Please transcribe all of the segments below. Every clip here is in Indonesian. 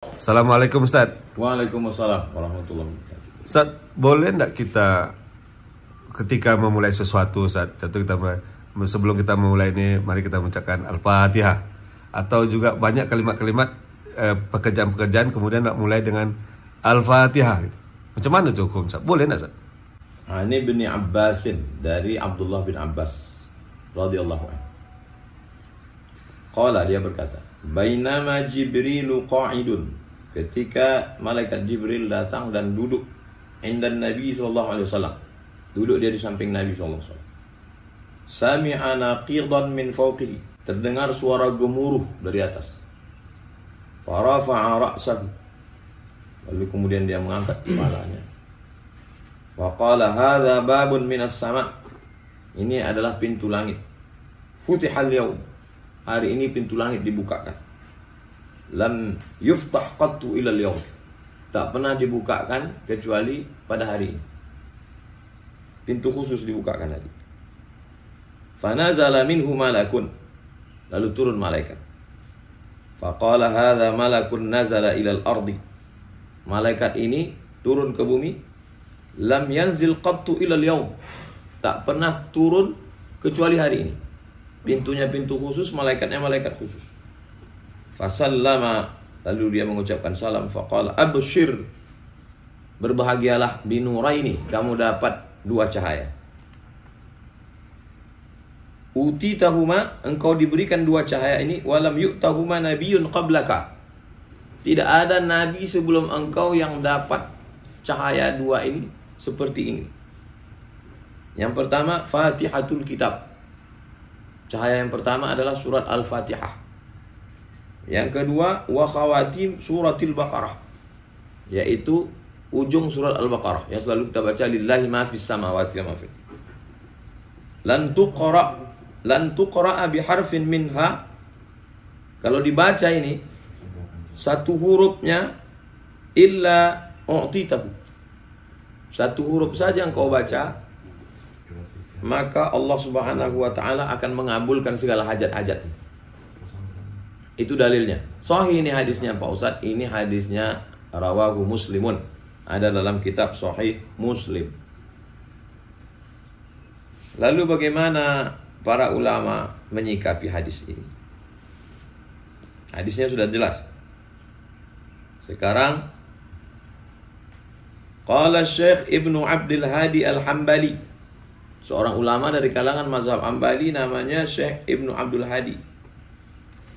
Assalamualaikum Ustaz. Waalaikumsalam warahmatullahi wabarakatuh. Ustaz, boleh enggak kita ketika memulai sesuatu, Ustaz, sebelum kita memulai ini, mari kita mengucapkan Al-Fatihah. Atau juga banyak kalimat-kalimat pekerjaan-pekerjaan kemudian nak mulai dengan Al-Fatihah gitu. Macam mana itu hukum, Ustaz? Boleh enggak, Ustaz? Ini bin Abbasin dari Abdullah bin Abbas radhiyallahu anhu. Qala, dia berkata, bainama Jibrilu qa'idun, ketika malaikat Jibril datang dan duduk indan Nabi sallallahu alaihi wasallam, duduk dia di samping Nabi sallallahu alaihi wasallam. Sami'a naqidan min fawqihi, terdengar suara gemuruh dari atas. Farafa'a ra'sahu, lalu kemudian dia mengangkat kepalanya. Faqala hadza babun minas sama', ini adalah pintu langit. Futihal yaum, hari ini pintu langit dibukakan. Lam yuftah qattu ilal yaum, tak pernah dibukakan kecuali pada hari ini. Pintu khusus dibukakan tadi. Fanazala minhu malakun, lalu turun malaikat. Faqala hadza malakun nazala ilal ardi, malaikat ini turun ke bumi. Lam yanzil qattu ilal yaum, tak pernah turun kecuali hari ini. Pintunya pintu khusus, malaikatnya malaikat khusus. Fasallama, lalu dia mengucapkan salam. Faqala abshir, berbahagialah binuraini, kamu dapat dua cahaya. Utitahuma, engkau diberikan dua cahaya ini. Walam yu'tahuma nabiyyun qablaka, tidak ada nabi sebelum engkau yang dapat cahaya dua ini seperti ini. Yang pertama, Fatihatul Kitab, cahaya yang pertama adalah surat Al-Fatihah. Yang kedua, wa khawatim suratil Baqarah, yaitu ujung surat Al-Baqarah yang selalu kita baca, lillahi ma fis samawati wa ma fil. Lan tuqra biharfin minha, kalau dibaca ini satu hurufnya, illa u'titahu, satu huruf saja engkau baca, maka Allah Subhanahu wa ta'ala akan mengabulkan segala hajat-hajat. Itu dalilnya. Sahih ini hadisnya Pak Ustadz, ini hadisnya rawahu Muslimun, ada dalam kitab Sahih Muslim. Lalu bagaimana para ulama menyikapi hadis ini? Hadisnya sudah jelas. Sekarang qala Syekh Ibnu Abdul Hadi Al-Hambali, seorang ulama dari kalangan mazhab Hambali, namanya Syekh Ibnu Abdul Hadi.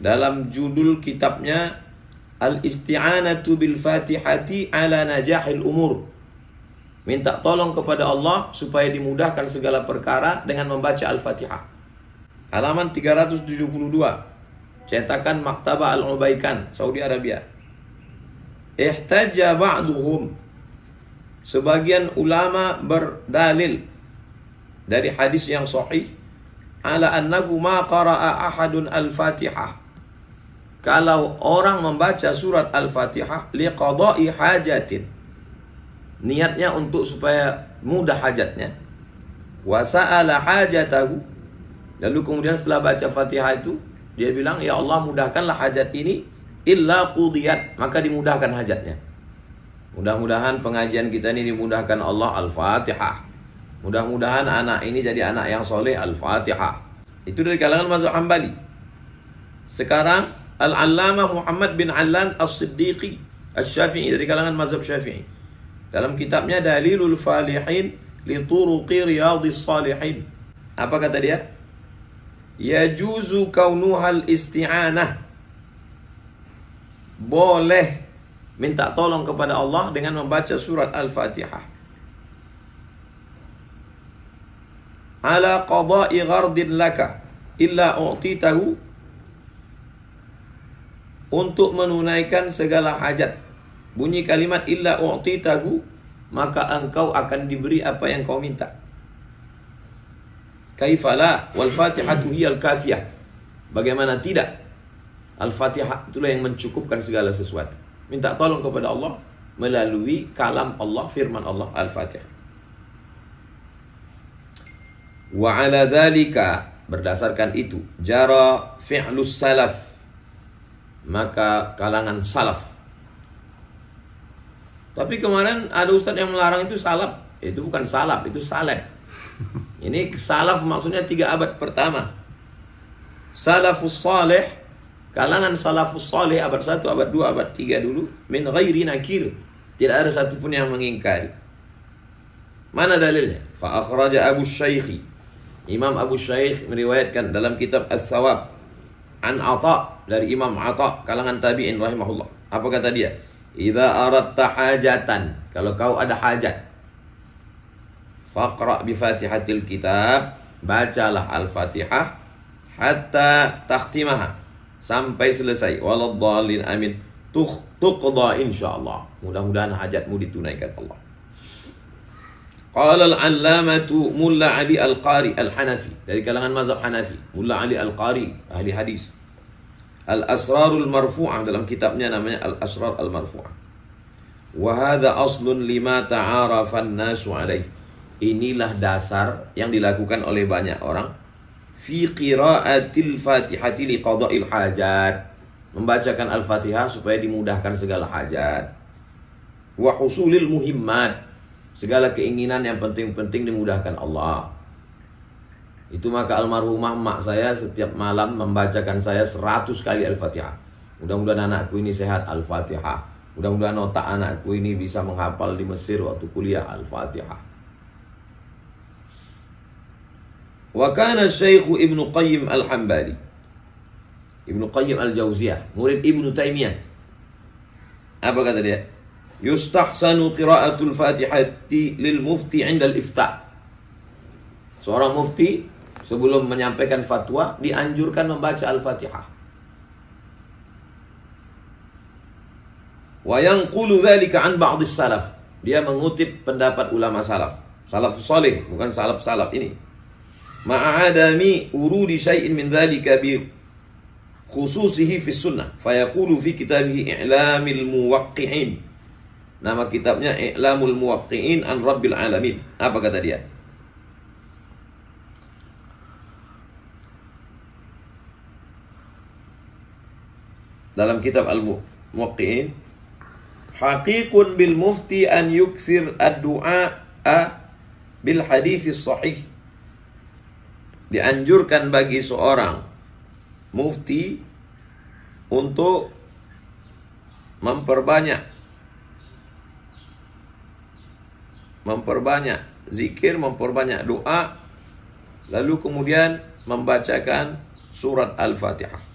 Dalam judul kitabnya Al-Isti'anatu bil Fatihati ala najahil umur, minta tolong kepada Allah supaya dimudahkan segala perkara dengan membaca Al-Fatihah. Halaman 372, cetakan Maktabah Al-Ubaikan, Saudi Arabia. Ihtajja ba'duhum, sebagian ulama berdalil dari hadis yang sahih, ala annahu ma qara'a ahadun al-Fatihah, kalau orang membaca surat Al-Fatihah liqada'i hajatin, niatnya untuk supaya mudah hajatnya, wa sa'ala hajatahu, lalu kemudian setelah baca Fatihah itu dia bilang, ya Allah mudahkanlah hajat ini, illa qudiyat, maka dimudahkan hajatnya. Mudah-mudahan pengajian kita ini dimudahkan Allah. Al-Fatihah. Mudah-mudahan anak ini jadi anak yang soleh. Al-Fatihah. Itu dari kalangan mazhab Hambali. Sekarang Al-Allamah Muhammad bin Allan As-Siddiqi Asy-Syafi'i, dari kalangan mazhab Syafi'i, dalam kitabnya Dalilul Falihin li Turuqi Riyadhis Shalihin, apa kata dia? Yajuzu kaunuhal isti'anah, boleh minta tolong kepada Allah dengan membaca surat Al-Fatihah. Ala qada'i ghardin laka illa u'titahu, untuk menunaikan segala hajat. Bunyi kalimat illa u'titahu, maka engkau akan diberi apa yang kau minta. Kaifala wal Fatihatu hiyal kafiyah, bagaimana tidak, Al-Fatihah itulah yang mencukupkan segala sesuatu. Minta tolong kepada Allah melalui kalam Allah, firman Allah, Al-Fatihah. Wa ala dzalika, berdasarkan itu, jara fi'lus salaf, maka kalangan salaf Tapi kemarin ada ustadz yang melarang itu salaf. Itu bukan salaf, itu salaf. Ini salaf maksudnya 3 abad pertama. Salafus salih, kalangan salafus salih abad 1, abad 2, abad 3 dulu, min ghairi nakir. Tidak ada satupun yang mengingkari. Mana dalilnya? Fa akhraja Abu Syaikh. Imam Abu Syaikh meriwayatkan dalam kitab Ats-Tsawab an Atha, dari Imam Atha kalangan tabi'in rahimahullah. Apa kata dia? Idza aradta hajatan, kalau kau ada hajat, faqra bi Fatihatil kitab, bacalah Al-Fatihah hatta takhtimaha, sampai selesai. Waladhdallin, amin. Tuqda insyaallah. Mudah-mudahan hajatmu ditunaikan Allah. Qala al-allamatu Mulla Ali Al-Qari Al-Hanafi, dari kalangan mazhab Hanafi, Mulla Ali Al-Qari, ahli hadis. Al-Asrarul Marfu'ah, dalam kitabnya namanya Al-Asrar Al-Marfu'ah. Wa hadha aslun lima ta'arafa an-nasu alaih. Inilah dasar yang dilakukan oleh banyak orang fi qira'atil Fatihati liqada'il hajat, membacakan Al-Fatihah supaya dimudahkan segala hajat. Wa husulil muhimmat, segala keinginan yang penting-penting dimudahkan Allah. Itu maka almarhumah mak saya setiap malam membacakan saya 100 kali Al-Fatihah. Mudah-mudahan anakku ini sehat, Al-Fatihah. Mudah-mudahan otak anakku ini bisa menghafal di Mesir waktu kuliah, Al-Fatihah. Wa kana Syekh Ibnu Qayyim Al-Hambali, Ibnu Qayyim Al-Jauziyah, murid Ibnu Taimiyah. Apa kata dia? Yustahsanu qira'atul Fatihati lil mufti 'inda al-ifta'. Seorang mufti sebelum menyampaikan fatwa dianjurkan membaca Al-Fatihah. Wa yanqulu dzalika an ba'd salaf. Dia mengutip pendapat ulama salaf. Salafus salih, bukan salaf-salaf ini. Ma'adami urudi syai'in min dzalika bi khususihi fi sunnah. Fa yaqulu fi kitabihi I'lamil Muwaqqi'in. Nama kitabnya I'lamul Muwaqqi'in an Rabbil Alamin. Apa kata dia? Dalam kitab Al-Muwaqqi'in, haqiqun bil mufti an yuksir ad-du'a bil hadis sahih. Dianjurkan bagi seorang mufti untuk memperbanyak zikir, memperbanyak doa, lalu kemudian membacakan surat Al-Fatihah.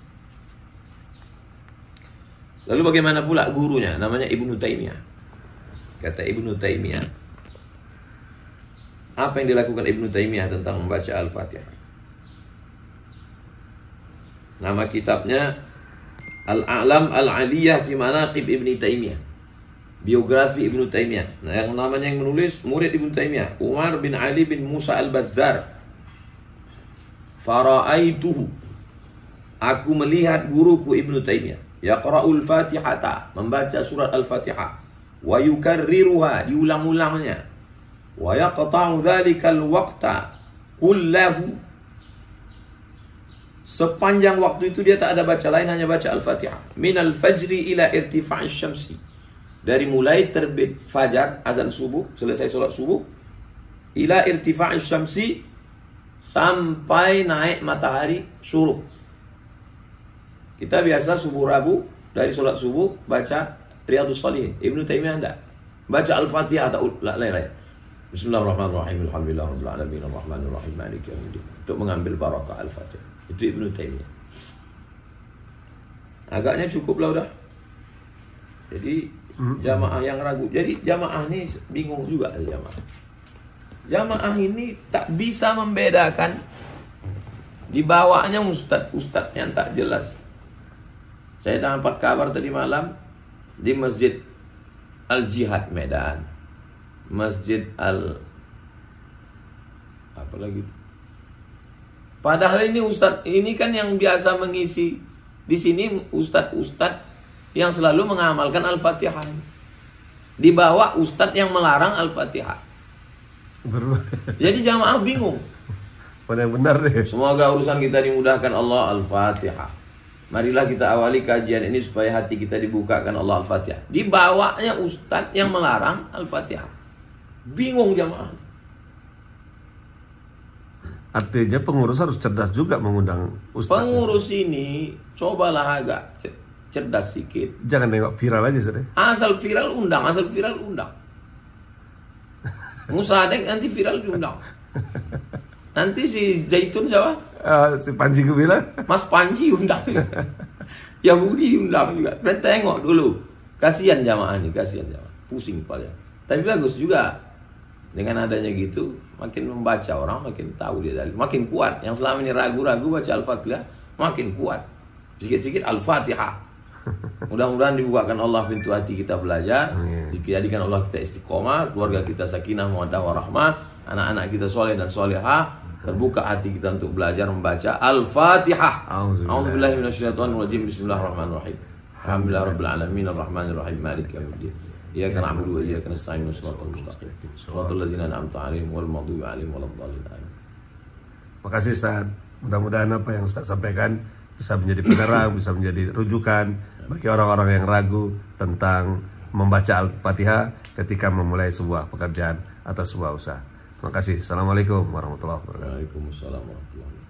Lalu bagaimana pula gurunya? Namanya Ibnu Taimiyah. Kata Ibnu Taimiyah, apa yang dilakukan Ibnu Taimiyah tentang membaca Al-Fatihah? Nama kitabnya Al-A'lam Al-Aliyah fi Manaqib Ibnu Taimiyah, biografi Ibnu Taimiyah. Nah, yang namanya yang menulis murid Ibnu Taimiyah, Umar bin Ali bin Musa Al-Bazzar. Fara'aituhu, aku melihat guruku Ibnu Taimiyah, yaqra'ul Fatihata, membaca surat Al-Fatihah, wa yukarriruha, diulang-ulangnya, wa yaqta'u dhalikal waqta kullahu, sepanjang waktu itu dia tak ada baca lain, hanya baca Al-Fatihah. Minal fajri ila irtifa'is syamsi, dari mulai terbit fajar, azan subuh, selesai sholat subuh, ila irtifa'is syamsi, sampai naik matahari syuruk. Kita biasa subuh Rabu, dari sholat subuh baca Riyadhus Shalihin. Ibnu Taimiyah enggak, baca Al-Fatihah atau lain-lain. Bismillahirrahmanirrahim, alhamdulillahirabbil alamin, arrahmanirrahim, maliki yaumiddin, untuk mengambil barakah Al-Fatihah. Itu Ibnu Taimiyah. Agaknya cukup lah udah. Jadi jamaah yang ragu, jadi jamaah ini bingung juga. Jamaah ini tak bisa membedakan, dibawanya ustadz yang tak jelas. Saya dapat kabar tadi malam di Masjid Al-Jihad Medan, Masjid apa lagi? Padahal ini ustadz ini kan yang biasa mengisi di sini, ustadz yang selalu mengamalkan Al-Fatihah. Dibawa ustadz yang melarang Al-Fatihah. Jadi jamaah bingung. Mana yang benar deh. Semoga urusan kita dimudahkan Allah. Al-Fatihah. Marilah kita awali kajian ini supaya hati kita dibukakan Allah. Al-Fatihah. Dibawanya ustadz yang melarang Al-Fatihah. Bingung jamaah. Artinya pengurus harus cerdas juga mengundang ustadz. Pengurus ini cobalah agak cerdas sedikit. Jangan nengok viral aja sih. Asal viral undang, asal viral undang. Musadek nanti viral diundang. Nanti si Zaitun siapa? Si Panji gue bilang. Mas Panji undang. Yahudi undang juga. Dan tengok dulu. Kasihan jamaah ini, kasihan jamaah. Pusing kepala. Tapi bagus juga. Dengan adanya gitu, makin membaca orang, makin tahu dia dalil. Makin kuat. Yang selama ini ragu-ragu baca Al-Fatihah, makin kuat. Sedikit-sedikit Al-Fatihah. Mudah-mudahan dibukakan Allah pintu hati kita belajar. Dijadikan Allah kita istiqomah. Keluarga kita sakinah, mawaddah, warahmah. Anak-anak kita soleh dan solehah. Terbuka hati kita untuk belajar membaca Al-Fatihah. A'udzubillahi minasyaitonirrajim. Bismillahirrahmanirrahim. Alhamdulillahirabbil alamin arrahmanir rahim maliki yaumiddin. Iyyaka na'budu wa iyyaka nasta'in shiratal mustaqim. Shiratal ladzina an'amta 'alaihim ghairil maghdubi 'alaihim waladdallin. Amin. Makasih Ustaz. Mudah-mudahan apa yang Ustaz sampaikan bisa menjadi penerang, bisa menjadi rujukan bagi orang-orang yang ragu tentang membaca Al-Fatihah ketika memulai sebuah pekerjaan atau sebuah usaha. Terima kasih. Assalamualaikum warahmatullahi wabarakatuh. Waalaikumsalam warahmatullahi wabarakatuh.